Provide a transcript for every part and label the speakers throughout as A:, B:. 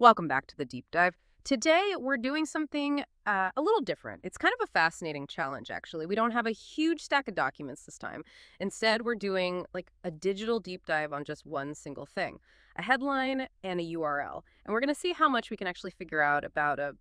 A: Welcome back to the deep dive. Today, we're doing something a little different. It's kind of a fascinating challenge, actually. We don't have a huge stack of documents this time. Instead, we're doing like a digital deep dive on just one single thing, a headline and a URL. And we're going to see how much we can actually figure out about a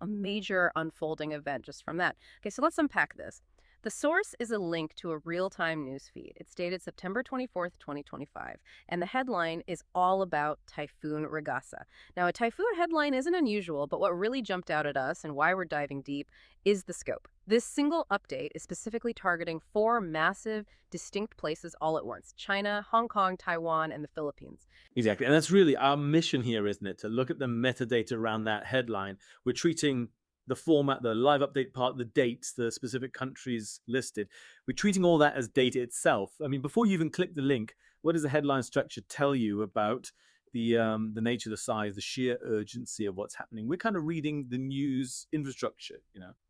A: major unfolding event just from that. Okay, so let's unpack this. The source is a link to a real-time news feed. It's dated September 24th, 2025, and the headline is all about Typhoon Regasa. Now, a typhoon headline isn't unusual, but what really jumped out at us and why we're diving deep is the scope. This single update is specifically targeting four massive, distinct places all at once: China, Hong Kong, Taiwan, and the Philippines.
B: Exactly. And that's really our mission here, isn't it? To look at the metadata around that headline. We're treating the format, the live update part, the dates, the specific countries listed. We're treating all that as data itself. I mean, before you even click the link, what does the headline structure tell you about the nature, the size, the sheer urgency of what's happening? We're kind of reading the news infrastructure,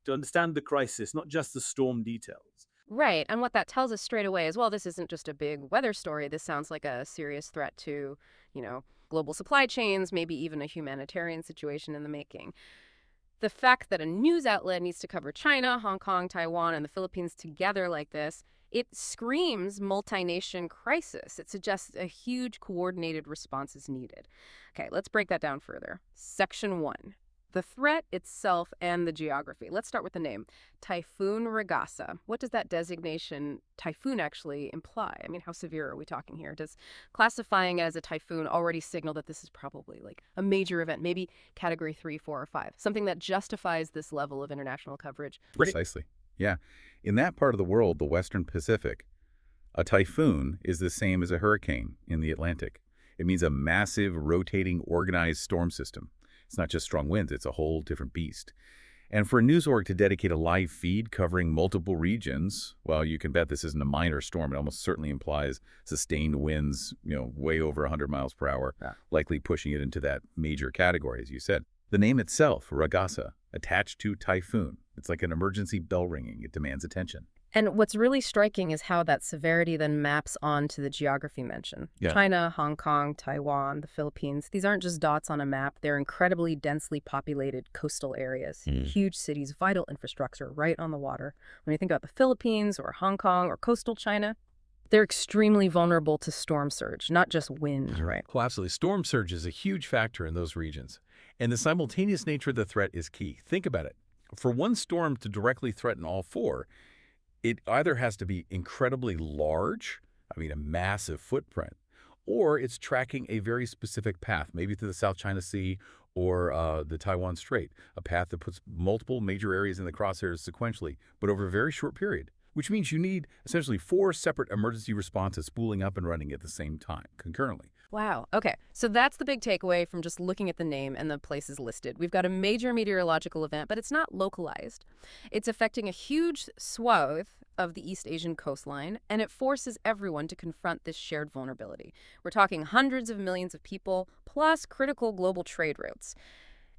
B: to understand the crisis, not just the storm details.
A: Right, and what that tells us straight away is, well, this isn't just a big weather story. This sounds like a serious threat to, global supply chains, maybe even a humanitarian situation in the making. The fact that a news outlet needs to cover China, Hong Kong, Taiwan, and the Philippines together like this, it screams multi-nation crisis. It suggests a huge coordinated response is needed. Okay, let's break that down further. Section 1. The threat itself and the geography. Let's start with the name. Typhoon Regasa. What does that designation, typhoon, actually imply? I mean, how severe are we talking here? Does classifying as a typhoon already signal that this is probably like a major event, maybe category 3, 4, or 5, something that justifies this level of international coverage?
C: Precisely. Yeah. In that part of the world, the Western Pacific, a typhoon is the same as a hurricane in the Atlantic. It means a massive, rotating, organized storm system. It's not just strong winds, it's a whole different beast. And for a news org to dedicate a live feed covering multiple regions, well, you can bet this isn't a minor storm. It almost certainly implies sustained winds, way over 100 miles per hour, likely pushing it into that major category, as you said. The name itself, Regasa, attached to typhoon. It's like an emergency bell ringing. It demands attention.
A: And what's really striking is how that severity then maps onto the geography mention.
C: Yeah.
A: China, Hong Kong, Taiwan, the Philippines. These aren't just dots on a map. They're incredibly densely populated coastal areas, huge cities, vital infrastructure right on the water. When you think about the Philippines or Hong Kong or coastal China, they're extremely vulnerable to storm surge, not just wind, right?
D: Well, absolutely. Storm surge is a huge factor in those regions. And the simultaneous nature of the threat is key. Think about it. For one storm to directly threaten all four, it either has to be incredibly large, a massive footprint, or it's tracking a very specific path, maybe through the South China Sea or the Taiwan Strait, a path that puts multiple major areas in the crosshairs sequentially, but over a very short period, which means you need essentially 4 separate emergency responses spooling up and running at the same time, concurrently.
A: Wow. Okay. So that's the big takeaway from just looking at the name and the places listed. We've got a major meteorological event, but it's not localized. It's affecting a huge swath of the East Asian coastline, and it forces everyone to confront this shared vulnerability. We're talking hundreds of millions of people, plus critical global trade routes.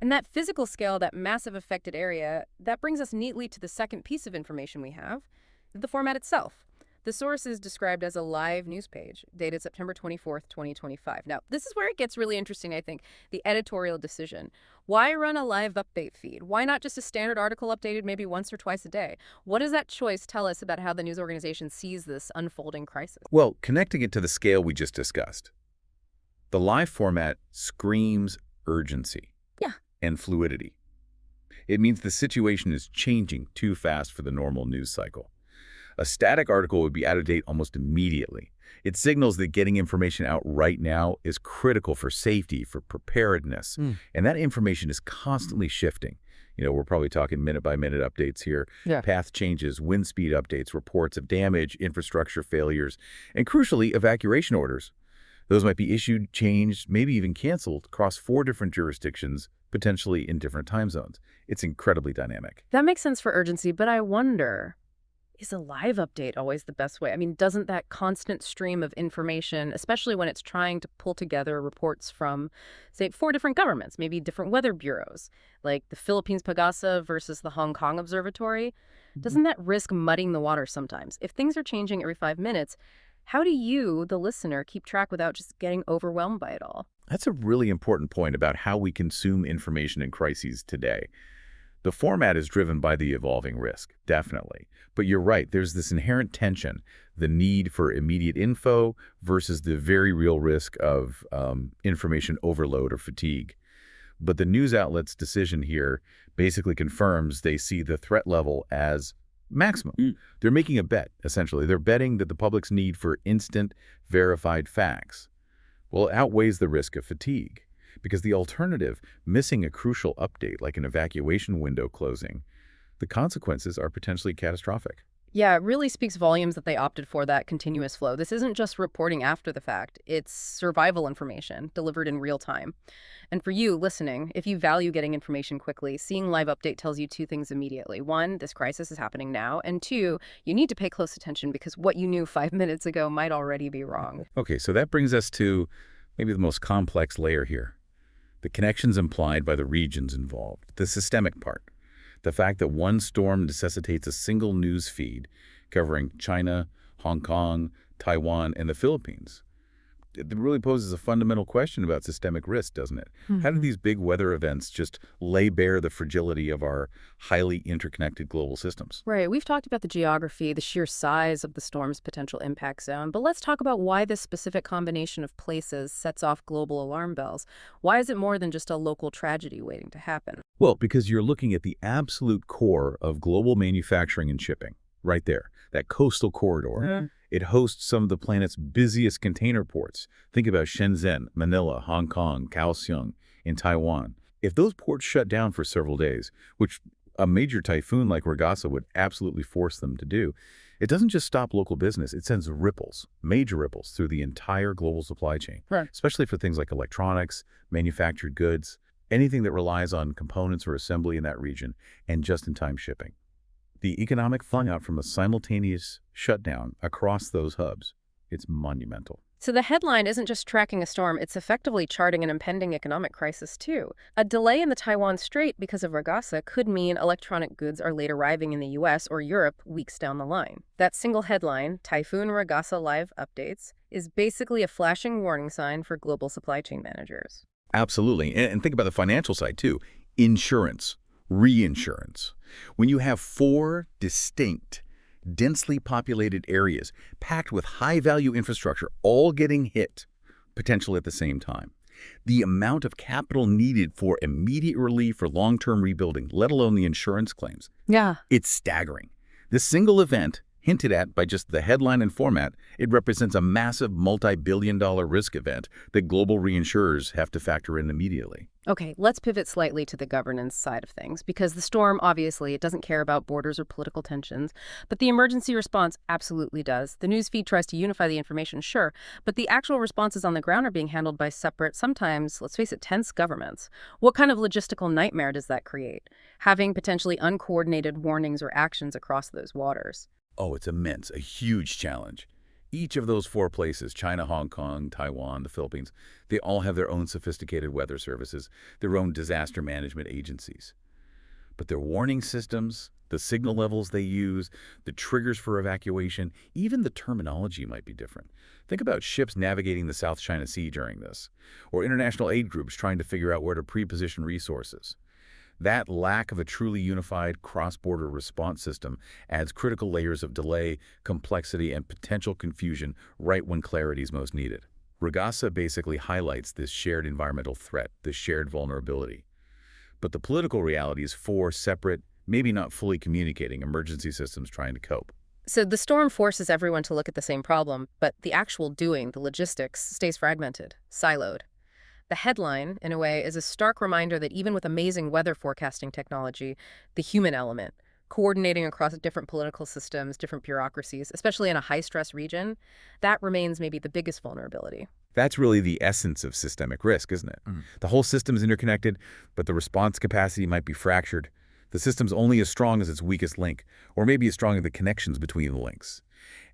A: And that physical scale, that massive affected area, that brings us neatly to the second piece of information we have, the format itself. The source is described as a live news page, dated September 24th, 2025. Now, this is where it gets really interesting, I think, the editorial decision. Why run a live update feed? Why not just a standard article updated maybe once or twice a day? What does that choice tell us about how the news organization sees this unfolding crisis?
C: Well, connecting it to the scale we just discussed, the live format screams urgency and fluidity. It means the situation is changing too fast for the normal news cycle. A static article would be out of date almost immediately. It signals that getting information out right now is critical for safety, for preparedness. And that information is constantly shifting. We're probably talking minute-by-minute updates here.
D: Yeah.
C: Path changes, wind speed updates, reports of damage, infrastructure failures, and crucially, evacuation orders. Those might be issued, changed, maybe even canceled across 4 different jurisdictions, potentially in different time zones. It's incredibly dynamic.
A: That makes sense for urgency, but I wonder, is a live update always the best way? I mean, doesn't that constant stream of information, especially when it's trying to pull together reports from, say, 4 different governments, maybe different weather bureaus, like the Philippines Pagasa versus the Hong Kong Observatory, doesn't that risk muddying the water sometimes? If things are changing every 5 minutes, How do you, the listener, keep track without just getting overwhelmed by it all?
C: That's a really important point about how we consume information in crises today. The format is driven by the evolving risk, definitely. But you're right, there's this inherent tension, the need for immediate info versus the very real risk of information overload or fatigue. But the news outlet's decision here basically confirms they see the threat level as maximum. They're making a bet, essentially. They're betting that the public's need for instant, verified facts, well, it outweighs the risk of fatigue. Because the alternative, missing a crucial update like an evacuation window closing, the consequences are potentially catastrophic.
A: Yeah, it really speaks volumes that they opted for that continuous flow. This isn't just reporting after the fact. It's survival information delivered in real time. And for you listening, if you value getting information quickly, seeing live update tells you two things immediately. One, this crisis is happening now. And two, you need to pay close attention because what you knew 5 minutes ago might already be wrong.
C: Okay, so that brings us to maybe the most complex layer here. The connections implied by the regions involved, the systemic part. The fact that one storm necessitates a single news feed covering China, Hong Kong, Taiwan, and the Philippines. It really poses a fundamental question about systemic risk, doesn't it? How do these big weather events just lay bare the fragility of our highly interconnected global systems?
A: Right. We've talked about the geography, the sheer size of the storm's potential impact zone, but let's talk about why this specific combination of places sets off global alarm bells. Why is it more than just a local tragedy waiting to happen?
C: Well, because you're looking at the absolute core of global manufacturing and shipping, right there, that coastal corridor. It hosts some of the planet's busiest container ports. Think about Shenzhen, Manila, Hong Kong, Kaohsiung, in Taiwan. If those ports shut down for several days, which a major typhoon like Regasa would absolutely force them to do, it doesn't just stop local business, it sends ripples, major ripples, through the entire global supply chain, especially for things like electronics, manufactured goods, anything that relies on components or assembly in that region, and just-in-time shipping. The economic fallout from a simultaneous shutdown across those hubs, it's monumental.
A: So the headline isn't just tracking a storm, it's effectively charting an impending economic crisis too. A delay in the Taiwan Strait because of Regasa could mean electronic goods are late arriving in the US or Europe weeks down the line. That single headline, Typhoon Regasa Live Updates, is basically a flashing warning sign for global supply chain managers.
C: Absolutely. And think about the financial side too. Insurance, reinsurance. When you have 4 distinct, densely populated areas packed with high-value infrastructure all getting hit, potentially at the same time, the amount of capital needed for immediate relief or long-term rebuilding, let alone the insurance claims, it's staggering. This single event, hinted at by just the headline and format, it represents a massive multi-billion-dollar risk event that global reinsurers have to factor in immediately.
A: Okay, let's pivot slightly to the governance side of things, because the storm, obviously, it doesn't care about borders or political tensions, but the emergency response absolutely does. The news feed tries to unify the information, sure, but the actual responses on the ground are being handled by separate, sometimes, let's face it, tense governments. What kind of logistical nightmare does that create, having potentially uncoordinated warnings or actions across those waters?
C: Oh, it's immense, a huge challenge. Each of those 4 places, China, Hong Kong, Taiwan, the Philippines, they all have their own sophisticated weather services, their own disaster management agencies. But their warning systems, the signal levels they use, the triggers for evacuation, even the terminology might be different. Think about ships navigating the South China Sea during this, or international aid groups trying to figure out where to pre-position resources. That lack of a truly unified cross-border response system adds critical layers of delay, complexity, and potential confusion right when clarity is most needed. Regasa basically highlights this shared environmental threat, this shared vulnerability. But the political reality is 4 separate, maybe not fully communicating emergency systems trying to cope.
A: So the storm forces everyone to look at the same problem, but the actual doing, the logistics, stays fragmented, siloed. The headline, in a way, is a stark reminder that even with amazing weather forecasting technology, the human element, coordinating across different political systems, different bureaucracies, especially in a high-stress region, that remains maybe the biggest vulnerability.
C: That's really the essence of systemic risk, isn't it? The whole system is interconnected, but the response capacity might be fractured. The system's only as strong as its weakest link, or maybe as strong as the connections between the links.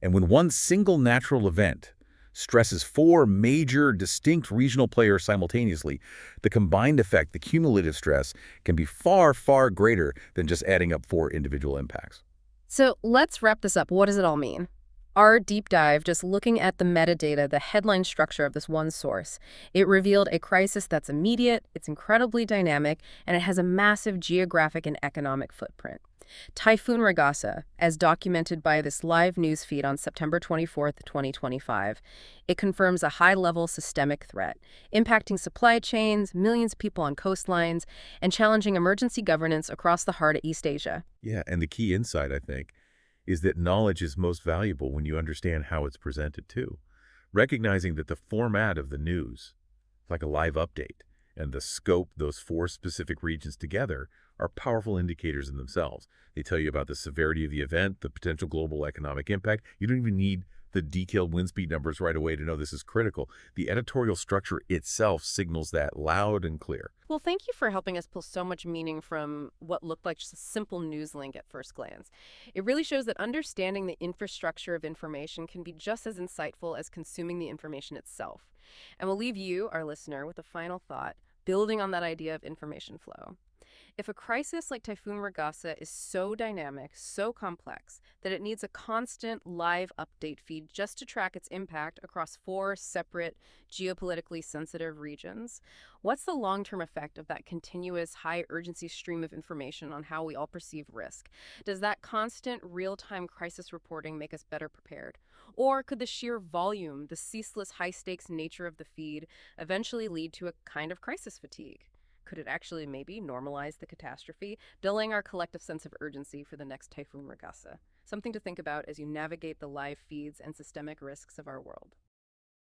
C: And when one single natural event stresses 4 major, distinct regional players simultaneously, the combined effect, the cumulative stress, can be far, far greater than just adding up 4 individual impacts.
A: So let's wrap this up. What does it all mean? Our deep dive, just looking at the metadata, the headline structure of this one source, it revealed a crisis that's immediate, it's incredibly dynamic, and it has a massive geographic and economic footprint. Typhoon Ragasa, as documented by this live news feed on September 24th, 2025, it confirms a high-level systemic threat, impacting supply chains, millions of people on coastlines, and challenging emergency governance across the heart of East Asia.
D: Yeah, and the key insight, I think, is that knowledge is most valuable when you understand how it's presented too. Recognizing that the format of the news, like a live update, and the scope, those four specific regions together, are powerful indicators in themselves. They tell you about the severity of the event, the potential global economic impact. You don't even need the detailed wind speed numbers right away to know this is critical. The editorial structure itself signals that loud and clear.
A: Well, thank you for helping us pull so much meaning from what looked like just a simple news link at first glance. It really shows that understanding the infrastructure of information can be just as insightful as consuming the information itself. And we'll leave you, our listener, with a final thought, building on that idea of information flow. If a crisis like Typhoon Ragasa is so dynamic, so complex, that it needs a constant live update feed just to track its impact across four separate geopolitically sensitive regions, what's the long-term effect of that continuous high-urgency stream of information on how we all perceive risk? Does that constant real-time crisis reporting make us better prepared? Or could the sheer volume, the ceaseless high-stakes nature of the feed eventually lead to a kind of crisis fatigue? Could it actually maybe normalize the catastrophe, dulling our collective sense of urgency for the next Typhoon Ragasa? Something to think about as you navigate the live feeds and systemic risks of our world.